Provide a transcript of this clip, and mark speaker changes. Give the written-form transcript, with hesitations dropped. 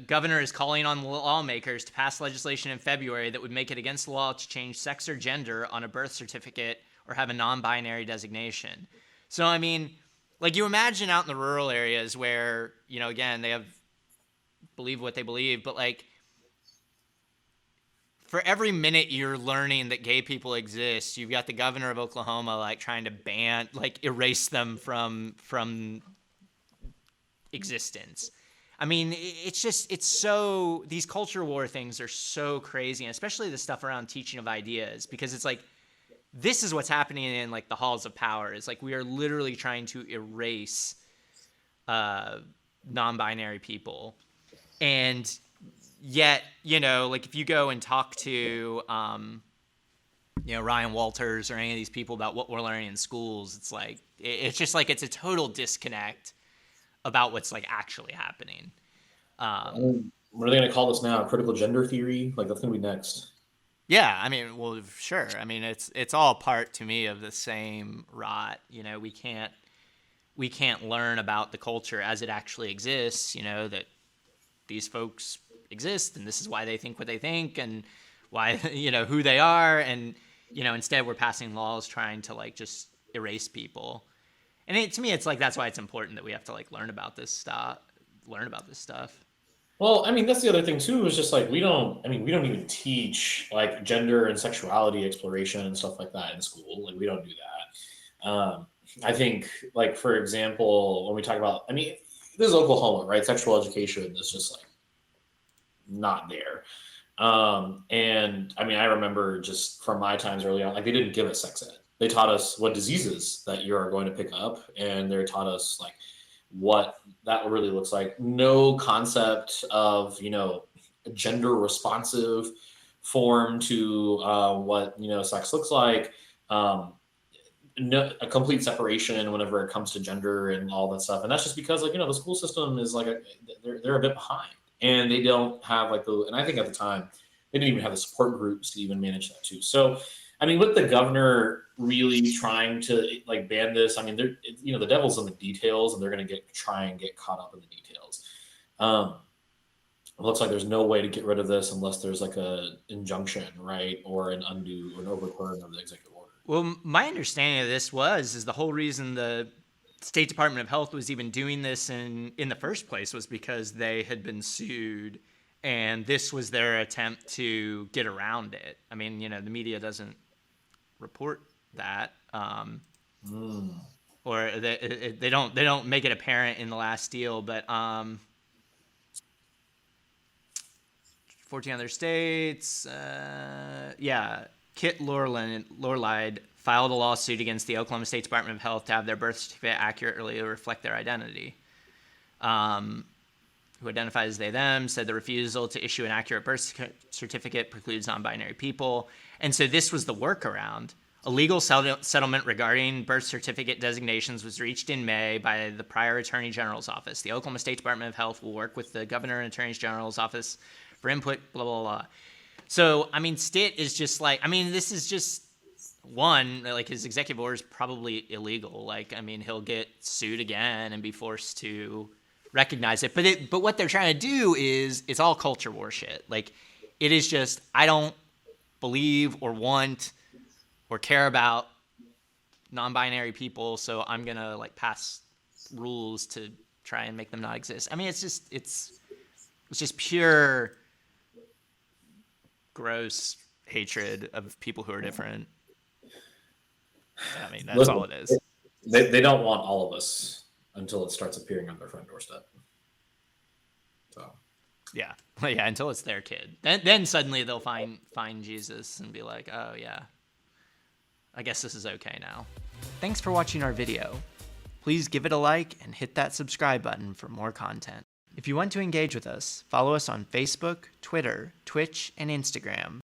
Speaker 1: Governor is calling on lawmakers to pass legislation in February that would make it against the law to change sex or gender on a birth certificate or have a non-binary designation. So, I mean, like, you imagine out in the rural areas where, you know, again, they believe what they believe, but like, for every minute you're learning that gay people exist, you've got the governor of Oklahoma like trying to erase them from existence. I mean, these culture war things are so crazy, and especially the stuff around teaching of ideas, because it's like, this is what's happening in like the halls of power. It's like we are literally trying to erase non-binary people. And yet, you know, like if you go and talk to, you know, Ryan Walters or any of these people about what we're learning in schools, it's like, it's just like, it's a total disconnect about what's like actually happening.
Speaker 2: What are they going to call this now? Critical gender theory? Like that's going to be next.
Speaker 1: Yeah, I mean, well, sure. I mean, it's all part to me of the same rot. You know, we can't learn about the culture as it actually exists. You know, that these folks exist and this is why they think what they think and why, you know, who they are. And, you know, instead we're passing laws trying to like just erase people. And to me, it's like, that's why it's important that we have to like learn about this stuff.
Speaker 2: Well, I mean, that's the other thing too, is just like we don't even teach like gender and sexuality exploration and stuff like that in school. Like we don't do that. I think like, for example, when we talk about, I mean, this is Oklahoma, right? Sexual education is just like not there. And I mean, I remember just from my times early on, like they didn't give us sex ed. They taught us what diseases that you are going to pick up, and they taught us like what that really looks like. No concept of, you know, gender responsive form to what, you know, sex looks like. No, a complete separation whenever it comes to gender and all that stuff. And that's just because, like, you know, the school system is like they're a bit behind, and they don't have like the, and I think at the time they didn't even have the support groups to even manage that too. So I mean, with the governor really trying to like ban this, I mean, they're, you know, the devil's in the details, and they're going to try and get caught up in the details. um it looks like there's no way to get rid of this unless there's like a injunction, right, or an undo or an overturn of the executive order.
Speaker 1: Well, my understanding of this is the whole reason the State Department of Health was even doing this in the first place was because they had been sued, and this was their attempt to get around it. I mean, you know, the media doesn't report that, or they don't make it apparent in the last deal, but 14 other states, yeah. Kit Lorleid filed a lawsuit against the Oklahoma State Department of Health to have their birth certificate accurately reflect their identity. Who identifies as they, them, said the refusal to issue an accurate birth certificate precludes non-binary people. And so this was the workaround. A legal settlement regarding birth certificate designations was reached in May by the prior Attorney General's office. The Oklahoma State Department of Health will work with the Governor and Attorney General's office for input, blah, blah, blah. So, I mean, Stitt is just like, I mean, this is just one, like his executive order is probably illegal. Like, I mean, he'll get sued again and be forced to recognize it. But what they're trying to do is, it's all culture war shit. Like, it is just, I don't believe or want or care about non-binary people, so I'm going to like pass rules to try and make them not exist. I mean, it's just pure gross hatred of people who are different. I mean, that's
Speaker 2: Listen,
Speaker 1: all it is.
Speaker 2: they don't want all of us until it starts appearing on their front doorstep. So
Speaker 1: Yeah, until it's their kid. Then suddenly they'll find Jesus and be like, oh yeah, I guess this is okay now. Thanks for watching our video. Please give it a like and hit that subscribe button for more content. If you want to engage with us, follow us on Facebook, Twitter, Twitch, and Instagram.